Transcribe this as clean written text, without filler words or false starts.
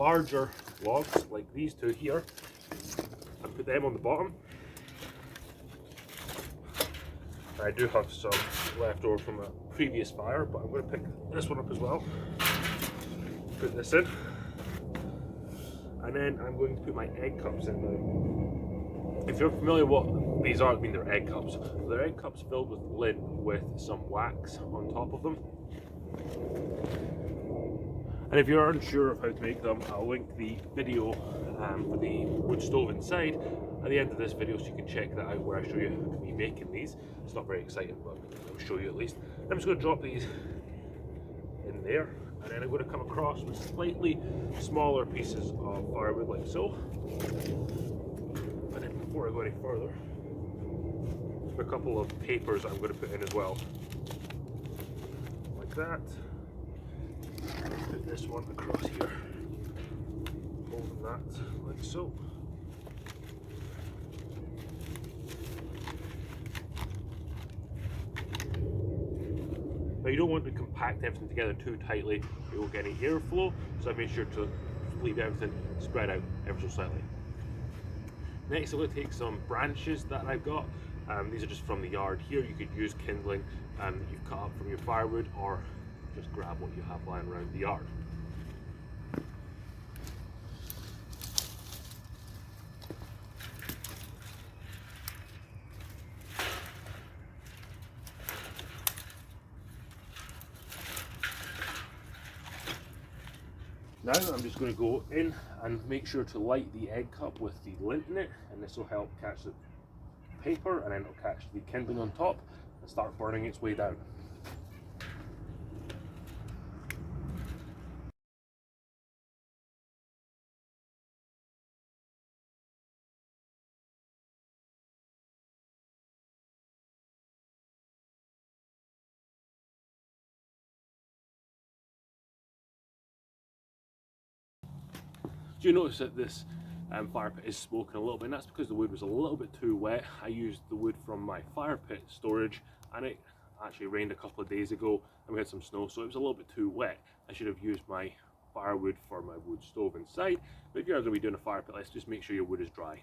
larger logs like these two here and put them on the bottom. I do have some left over from a previous fire, but I'm going to pick this one up as well. Put this in, and then I'm going to put my egg cups in now. If you're familiar with what these are, I mean they're egg cups. They're egg cups filled with lint with some wax on top of them. And if you're unsure of how to make them, I'll link the video for the wood stove inside at the end of this video, so you can check that out where I show you me making these. It's not very exciting, but I'll show you at least. I'm just going to drop these in there, and then I'm going to come across with slightly smaller pieces of firewood like so. And then before I go any further, a couple of papers I'm going to put in as well, like that. Put this one across here, holding that like so. Now you don't want to compact everything together too tightly, you won't get any airflow, so I made sure to leave everything spread out ever so slightly. Next I'm going to take some branches that I've got. These are just from the yard here. You could use kindling that you've cut up from your firewood, or just grab what you have lying around the yard. Now I'm just going to go in and make sure to light the egg cup with the lint in it, and this will help catch the paper, and then it'll catch the kindling on top and start burning its way down. Do you notice that this fire pit is smoking a little bit? And that's because the wood was a little bit too wet. I used the wood from my fire pit storage, and it actually rained a couple of days ago and we had some snow, so it was a little bit too wet. I should have used my firewood for my wood stove inside. But if you're going to be doing a fire pit, let's just make sure your wood is dry.